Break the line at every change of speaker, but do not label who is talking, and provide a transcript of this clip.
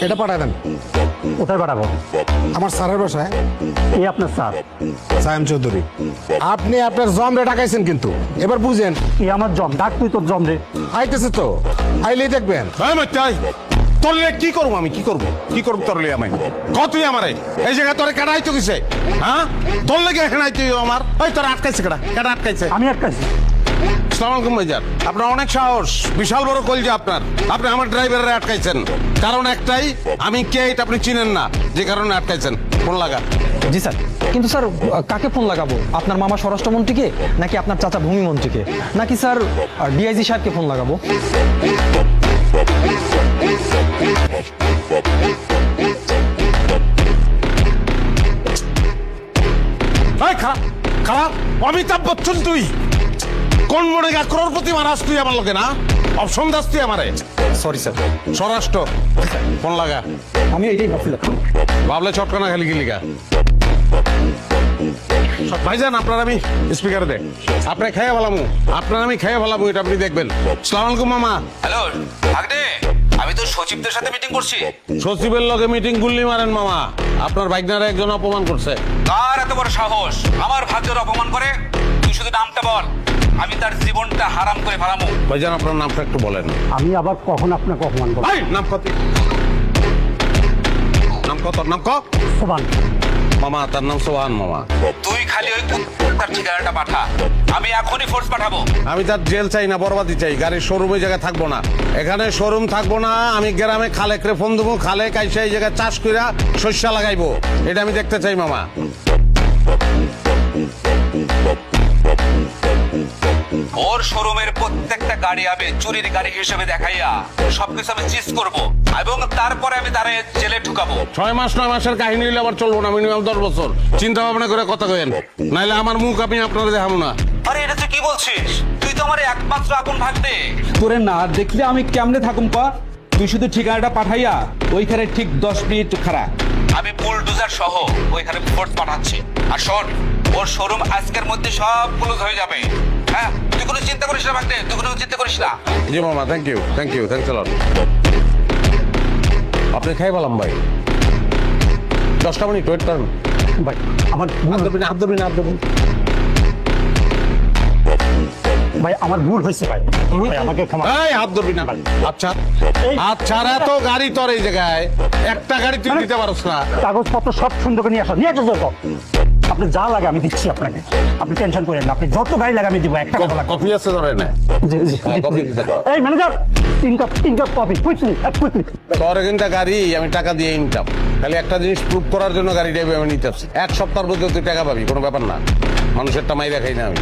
এটা পাঠায় দেন।
কোথায় পাঠাবো?
আমার স্যারের বাসায়।
এই আপনার স্যার?
সায়েম চৌধুরী। আপনি আপনার জমরে ডাকাইছেন কিন্তু, এবার বুঝেন।
এই আমার জম, ডাক তুই তোর জম রে।
আইতেছে তো, আইলেই দেখবেন।
তোরলে কি করবো আমি? কি করবো তোরলে আমি? কতই আমারে এই জায়গায় তোরে কেডা আইতো কিসে? হ্যাঁ, তোর লেগে এখানে আইতো আমার। ওই তোর আটকাইছে কেডা আটকাইছে?
আমি আটকাইছি।
আসসালামু আলাইকুম ভাইজান। আপনার অনেক সাহস, বিশাল বড় কলজা আপনার। আপনি আমার ড্রাইভারে আটকাইছেন, কারণ একটাই, আমি কে এটা আপনি চিনেন না, যে কারণে আটকাইছেন। ফোন লাগা।
জি স্যার, কিন্তু স্যার কাকে ফোন লাগাবো? আপনার মামা স্বরাষ্ট্রমন্ত্রীকে, নাকি আপনার চাচা ভূমিমন্ত্রীকে, নাকি স্যার ডিআইজি সাহেবকে ফোন লাগাবো?
এই খারাপ খারাপ অমিতাভ বচ্চন তুই কোন মনে গা করোড়পতি মারাস তুই আমার লোকে না? অপশন দাস তুই আমারে।
Sorry sir.
স্বরাষ্ট্র, ফোন লাগা।
আমি এটাই ভাবছিলাম।
ভাবলে চটকানা খালি গিলিগা। ভাইজান আপনার আমি স্পিকারে দেখ, আপনি খেয়ে ভালামু, আপনার আমি খেয়ে ভালামু, এটা আপনি দেখবেন। সালাম আলাইকুম মামা।
হ্যালো ভাগ্নে, আমি তো সচিবদের সাথে মিটিং করছি।
সচিবের লগে মিটিং গুল্লি মারেন মামা, আপনার ভাইগনারা একজন অপমান করছে।
কার এত বড় সাহস আমার ভাগ্যের অপমান করে? তুই শুধু নামটা বল, আমি তার জীবনটা হারাম করে ফেলামু।
ভাইজান আপনার নামটা একটু বলেন।
আমি আবার কখন আপনাকে অপমান করবো?
এই, নাম কত? নাম কত? নাম ক?
সোবান।
মামা তার নাম সোহান মামা।
তুই খালি ওই তার ঠিকানাটা পাঠা, আমি এখনই ফোর্স পাঠাবো।
আমি তার জেল চাই না, বরবাদি চাই। গাড়ির শোরুমে জায়গায় থাকবো না, এখানে শোরুম থাকবো না। আমি গ্রামে খালেকরে ফোন দেবো, খালে কাইসে এই জায়গায় চাষ কইরা শস্য লাগাইবো, এটা আমি দেখতে চাই মামা।
ওর শোরুমের প্রত্যেকটা গাড়ি আমি চুরির গাড়ি হিসেবে দেখাইয়া সবকিছু আমি চিজ করব, এবং তারপরে আমি তারে জেলে ঢুকাবো।
6 মাস 9 মাসের কাহিনী হইলে আবার চলবো না, মিনিমাম 10 বছর চিন্তা ভাবনা করে কথা কইেন, নাইলে আমার মুখ আমি আপনারা দেখাবো না।
আরে এটা তুই কি বলছিস? তুই তো আমার একমাত্র আপন ভাগ্নে।
তোরে না দেখলে আমি কেমনে থাকুম পা? তুই শুধু ঠিকানাটা পাঠাইয়া ওইখানে ঠিক 10 মিনিট খাড়া।
আমি বুলডোজার সহ ওইখানে ফোর্স পাঠাচ্ছি। আর শোন, ওর শোরুম আজকের মধ্যে সব ক্লোজ হয়ে যাবে। হ্যাঁ, তুই কোনো চিন্তা করিস না ভাগ্নে, তুই কোনো চিন্তা করিস না।
জি মামা, থ্যাংক ইউ থ্যাংকস আ লট। আপনি খাই বললাম ভাই, 10টা মিনিট ওয়েট করেন
ভাই আমার
হাত ধরবি না।
ভাই আমার ভুল হয়েছে ভাই, ভাই আমাকে ক্ষমা।
এই হাত ধরবি না। আচ্ছা আচ্ছা, এত গাড়ি তোর এই জায়গায়, একটা গাড়ি তুই দিতে পারস না?
কাগজপত্র সব সুন্দর করে নিয়ে আসো, নিয়ে আসো যত। আপনি যা লাগে আমি দিচ্ছি আপনাকে, আপনি টেনশন করেন না। আপনি যত গাড়ি লাগে আমি দিব, একটা কথা লাগবে।
কফি আছে ধরে না?
জি জি।
হ্যাঁ, কফি দিতে দাও।
এই ম্যানেজার, 3 কাপ কফি, কুইকলি।
তোর এখানটা গাড়ি আমি টাকা দিয়ে নিতাম, খালি একটা জিনিস প্রুভ করার জন্য গাড়িটা আমি নিতে আসছি। 1 সপ্তাহের মধ্যে তুই টাকা পাবি, কোনো ব্যাপার না। মানুষেরটা মাইরা খাই না আমি।